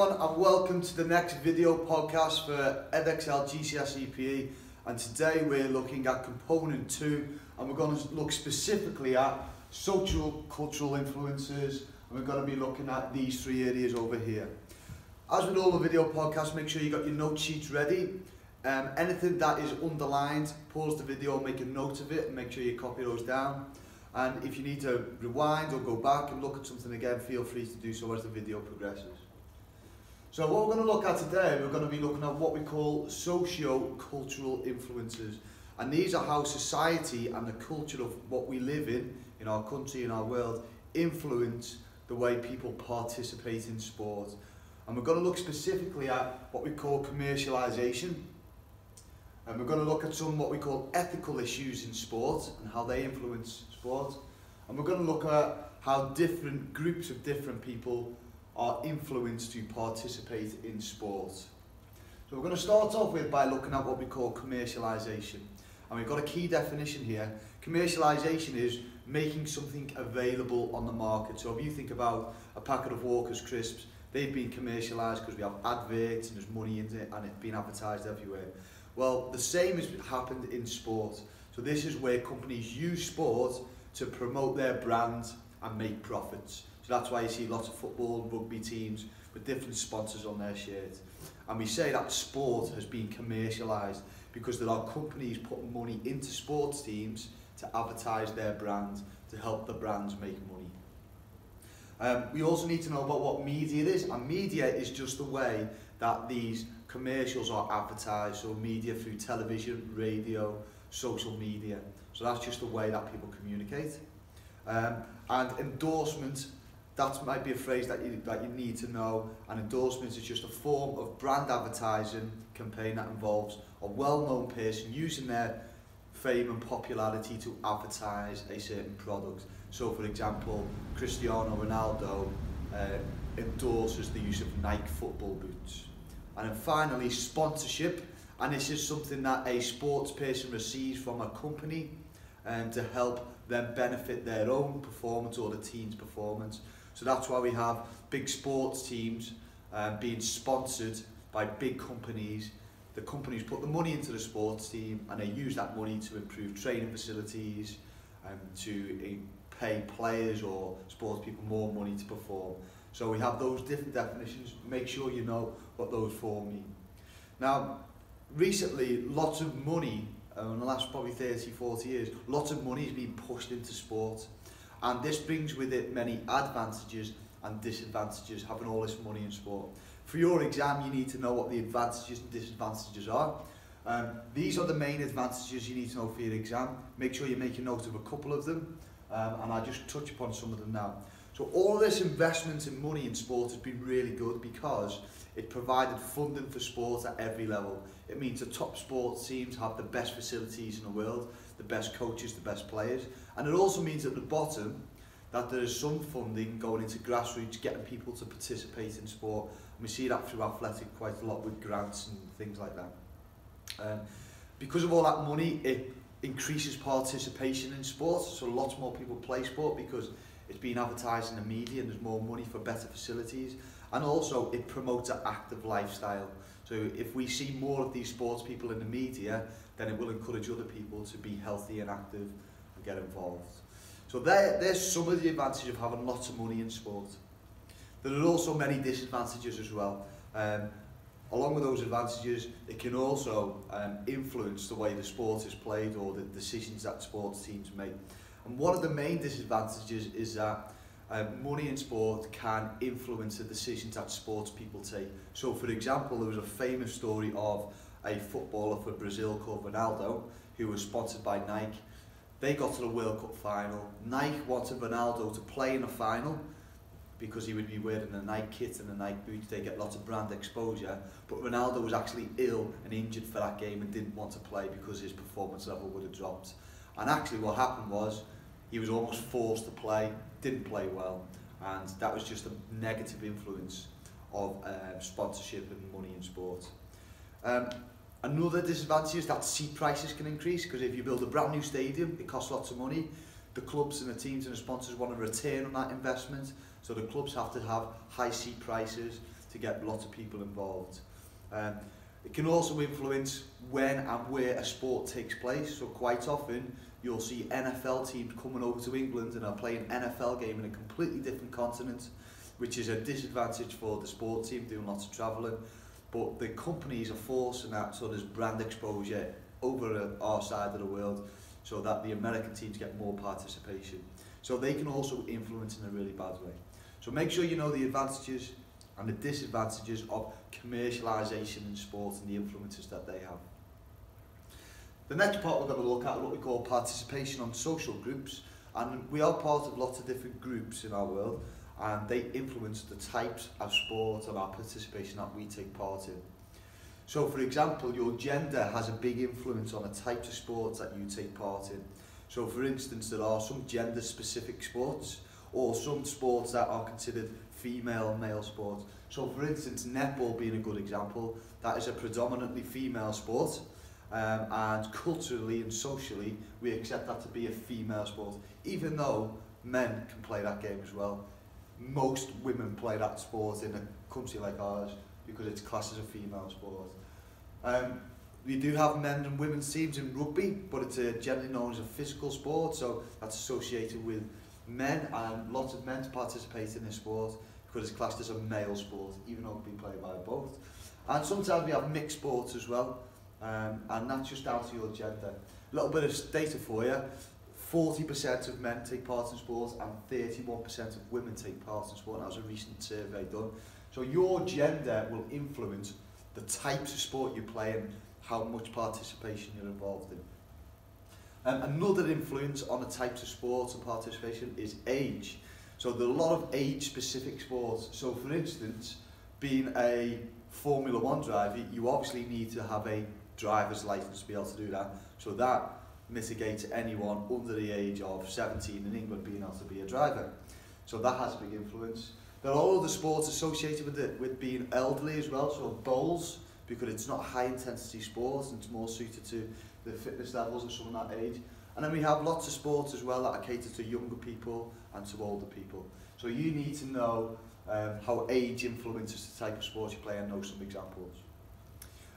everyone and welcome to the next video podcast for Edexcel GCSE PE, and today we're looking at component 2 and we're going to look specifically at socio-cultural influences, and we're going to be looking at these three areas over here. As with all the video podcasts, make sure you got your note sheets ready. Anything that is underlined, pause the video, make a note of it and make sure you copy those down. And if you need to rewind or go back and look at something again, feel free to do so as the video progresses. So what we're going to look at today, we're going to be looking at what we call socio-cultural influences. And these are how society and the culture of what we live in our country, in our world, influence the way people participate in sport. And we're going to look specifically at what we call commercialisation. And we're going to look at some what we call ethical issues in sport and how they influence sport. And we're going to look at how different groups of different people are influenced to participate in sport. So we're going to start off with by looking at what we call commercialisation. And we've got a key definition here. Commercialisation is making something available on the market. So if you think about a packet of Walker's crisps, they've been commercialised because we have adverts and there's money in it and it's been advertised everywhere. Well, the same has happened in sport. So this is where companies use sport to promote their brand and make profits. So that's why you see lots of football and rugby teams with different sponsors on their shirt. And we say that sport has been commercialised because there are companies putting money into sports teams to advertise their brand, to help the brands make money. We also need to know about what media is, and media is just the way that these commercials are advertised, so media through television, radio, social media. So that's just the way that people communicate. And endorsement, that might be a phrase that you need to know. And endorsement is just a form of brand advertising campaign that involves a well-known person using their fame and popularity to advertise a certain product. So for example, Cristiano Ronaldo endorses the use of Nike football boots. And then finally, sponsorship, and this is something that a sports person receives from a company to help them benefit their own performance or the team's performance. So that's why we have big sports teams being sponsored by big companies. The companies put the money into the sports team and they use that money to improve training facilities and to pay players or sports people more money to perform. So we have those different definitions. Make sure you know what those four mean. Now, recently, lots of money, in the last probably 30, 40 years, lots of money has been pushed into sport. And this brings with it many advantages and disadvantages, having all this money in sport. For your exam, you need to know what the advantages and disadvantages are. These are the main advantages you need to know for your exam. Make sure you make a note of a couple of them, and I'll just touch upon some of them now. So all this investment in money in sport has been really good because it provided funding for sport at every level. It means the top sports teams have the best facilities in the world, the best coaches, the best players. And it also means at the bottom that there is some funding going into grassroots, getting people to participate in sport. And we see that through athletic quite a lot with grants and things like that. Because of all that money, it increases participation in sport. So lots more people play sport because it's being advertised in the media and there's more money for better facilities. And also it promotes an active lifestyle. So if we see more of these sports people in the media, then it will encourage other people to be healthy and active and get involved. So there's some of the advantages of having lots of money in sport. There are also many disadvantages as well. Along with those advantages, it can also influence the way the sport is played or the decisions that sports teams make. And one of the main disadvantages is that money in sport can influence the decisions that sports people take. So for example, there was a famous story of a footballer for Brazil called Ronaldo, who was sponsored by Nike. They got to the World Cup final. Nike wanted Ronaldo to play in the final because he would be wearing a Nike kit and a Nike boots. They get lots of brand exposure. But Ronaldo was actually ill and injured for that game and didn't want to play because his performance level would have dropped. And actually what happened was he was almost forced to play, didn't play well, and that was just a negative influence of sponsorship and money in sport. Another disadvantage is that seat prices can increase, because if you build a brand new stadium, it costs lots of money. The clubs and the teams and the sponsors want a return on that investment, so the clubs have to have high seat prices to get lots of people involved. It can also influence when and where a sport takes place. So quite often you'll see NFL teams coming over to England and are playing an NFL game in a completely different continent, which is a disadvantage for the sport team doing lots of travelling. But the companies are forcing that, so there's brand exposure over our side of the world, so that the American teams get more participation. So they can also influence in a really bad way. So make sure you know the advantages and the disadvantages of commercialisation in sport and the influences that they have. The next part we're going to look at what we call participation on social groups, and we are part of lots of different groups in our world, and they influence the types of sport and our participation that we take part in. So for example, your gender has a big influence on the types of sports that you take part in. So for instance, there are some gender specific sports, or some sports that are considered female and male sports. So for instance, netball being a good example, that is a predominantly female sport, and culturally and socially we accept that to be a female sport, even though men can play that game as well. Most women play that sport in a country like ours because it's classed as a female sport. We do have men and women's teams in rugby, but it's generally known as a physical sport, so that's associated with men, and lots of men participate in this sport because it's classed as a male sport, even though it can be played by both. And sometimes we have mixed sports as well, and that's just down to your gender. A little bit of data for you: 40% of men take part in sports and 31% of women take part in sport. That was a recent survey done. So your gender will influence the types of sport you play and how much participation you're involved in. Another influence on the types of sports and participation is age. So there are a lot of age-specific sports. So for instance, being a Formula 1 driver, you obviously need to have a driver's license to be able to do that. So that mitigates anyone under the age of 17 in England being able to be a driver. So that has a big influence. There are other sports associated with it, with being elderly as well. So bowls, because it's not a high-intensity sport and it's more suited to the fitness levels of someone that age. And then we have lots of sports as well that are catered to younger people and to older people. So you need to know how age influences the type of sport you play, and know some examples.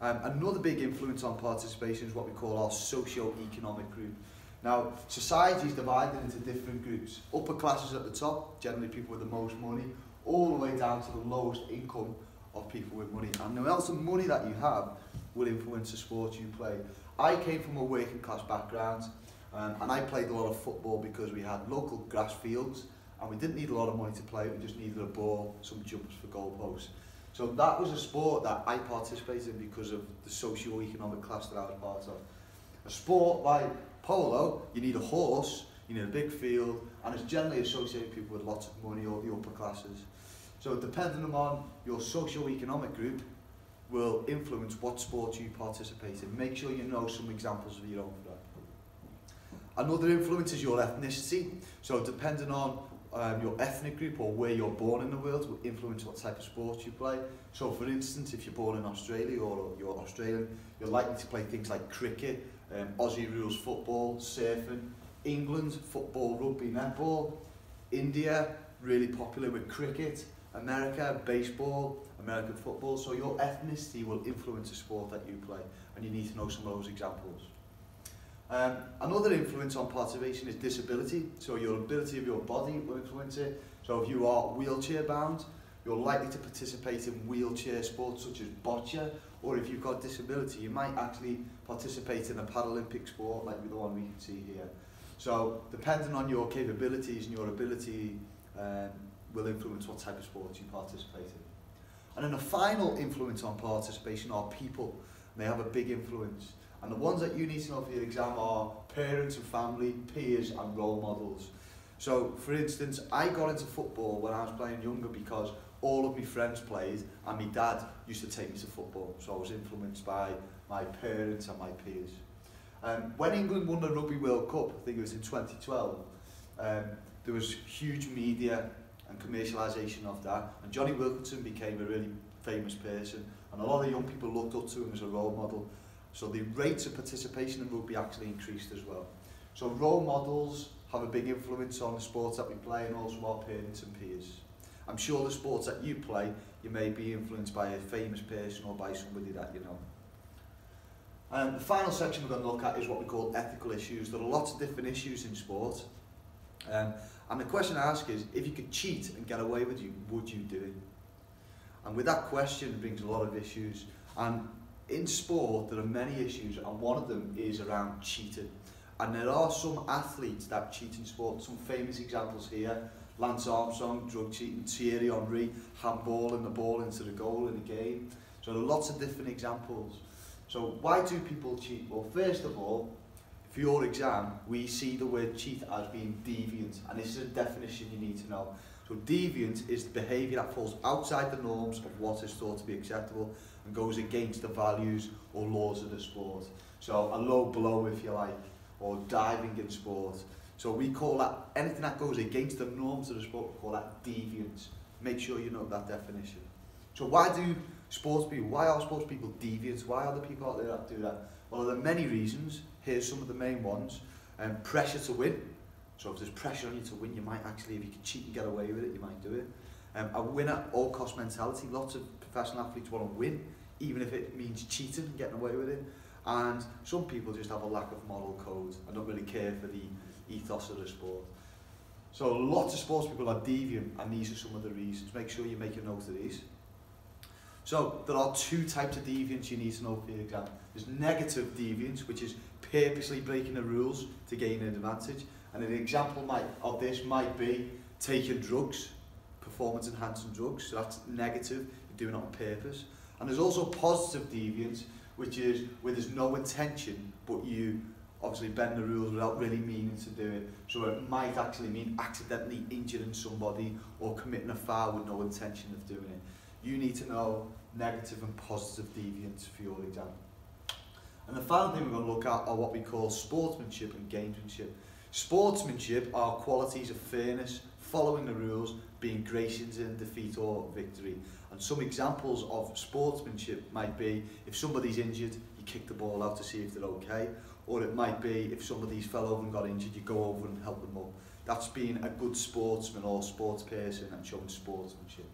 Another big influence on participation is what we call our socio-economic group. Now, society is divided into different groups. Upper classes at the top, generally people with the most money, all the way down to the lowest income of people with money. And the amount of money that you have will influence the sport you play. I came from a working class background, and I played a lot of football because we had local grass fields and we didn't need a lot of money to play, we just needed a ball, some jumps for goalposts. So that was a sport that I participated in because of the socio-economic class that I was part of. A sport like polo, you need a horse, you need a big field, and it's generally associated with people with lots of money or the upper classes. So depending on your socio-economic group will influence what sport you participate in. Make sure you know some examples of your own for that. Another influence is your ethnicity. So depending on your ethnic group or where you're born in the world will influence what type of sport you play. So for instance, if you're born in Australia or you're Australian, you're likely to play things like cricket, Aussie rules football, surfing. England, football, rugby, netball. India, really popular with cricket. America, baseball, American football. So your ethnicity will influence the sport that you play, and you need to know some of those examples. Another influence on participation is disability. So your ability of your body will influence it. So if you are wheelchair bound, you're likely to participate in wheelchair sports such as bocce, or if you've got disability, you might actually participate in a Paralympic sport like the one we can see here. So depending on your capabilities and your ability will influence what type of sports you participate in. And then the final influence on participation are people. They have a big influence. And the ones that you need to know for your exam are parents and family, peers and role models. So for instance, I got into football when I was playing younger because all of my friends played and my dad used to take me to football. So I was influenced by my parents and my peers. When England won the Rugby World Cup, I think it was in 2012, there was huge media and commercialisation of that, and Johnny Wilkinson became a really famous person, and a lot of young people looked up to him as a role model. So the rates of participation in rugby actually increased as well. So role models have a big influence on the sports that we play, and also our parents and peers. I'm sure the sports that you play, you may be influenced by a famous person or by somebody that you know. The final section we're going to look at is what we call ethical issues. There are lots of different issues in sport. And the question I ask is, if you could cheat and get away with it, would you do it? And with that question, it brings a lot of issues. And in sport, there are many issues, and one of them is around cheating. And there are some athletes that cheat in sport. Some famous examples here: Lance Armstrong, drug cheating; Thierry Henry, handballing the ball into the goal in a game. So there are lots of different examples. So why do people cheat? Well, first of all, for your exam, we see the word cheat as being deviant, and this is a definition you need to know. So deviant is the behaviour that falls outside the norms of what is thought to be acceptable and goes against the values or laws of the sport. So a low blow, if you like, or diving in sport. So we call that, anything that goes against the norms of the sport, we call that deviant. Make sure you know that definition. So why are sports people deviant? Why are there people out there that do that? Well, there are many reasons. Here's some of the main ones. Pressure to win. So if there's pressure on you to win, you might actually, if you can cheat and get away with it, you might do it. A win at all cost mentality. Lots of professional athletes want to win, even if it means cheating and getting away with it. And some people just have a lack of moral code and don't really care for the ethos of the sport. So lots of sports people are deviant, and these are some of the reasons. Make sure you make a note of these. So there are two types of deviance you need to know for your exam. There's negative deviance, which is purposely breaking the rules to gain an advantage. And an example of this might be taking drugs, performance enhancing drugs. So that's negative, you're doing it on purpose. And there's also positive deviance, which is where there's no intention, but you obviously bend the rules without really meaning to do it. So it might actually mean accidentally injuring somebody or committing a foul with no intention of doing it. You need to know negative and positive deviance for your exam. And the final thing we're going to look at are what we call sportsmanship and gamesmanship. Sportsmanship are qualities of fairness, following the rules, being gracious in defeat or victory. And some examples of sportsmanship might be, if somebody's injured, you kick the ball out to see if they're okay. Or it might be, if somebody's fell over and got injured, you go over and help them up. That's being a good sportsman or sports person and showing sportsmanship.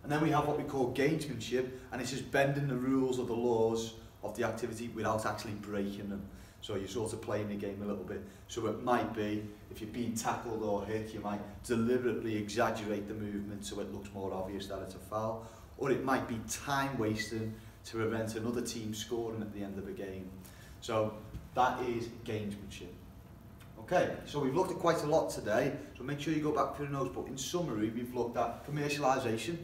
And then we have what we call gamesmanship, and it's just bending the rules or the laws of the activity without actually breaking them. So you're sort of playing the game a little bit. So it might be, if you're being tackled or hit, you might deliberately exaggerate the movement so it looks more obvious that it's a foul. Or it might be time wasting to prevent another team scoring at the end of a game. So that is gamesmanship. Okay, so we've looked at quite a lot today, so make sure you go back through the notes, but in summary, we've looked at commercialisation,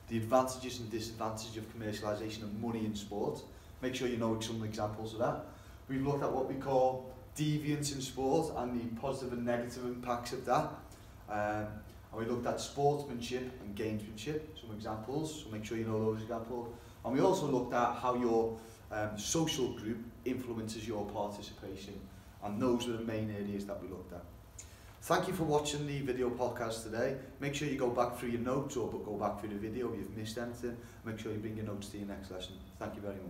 the advantages and disadvantages of commercialisation of money in sport. Make sure you know some examples of that. We've looked at what we call deviance in sport and the positive and negative impacts of that. And we looked at sportsmanship and gamesmanship, some examples, so make sure you know those examples. And we also looked at how your social group influences your participation. And those were the main areas that we looked at. Thank you for watching the video podcast today. Make sure you go back through your notes or go back through the video if you've missed anything. Make sure you bring your notes to your next lesson. Thank you very much.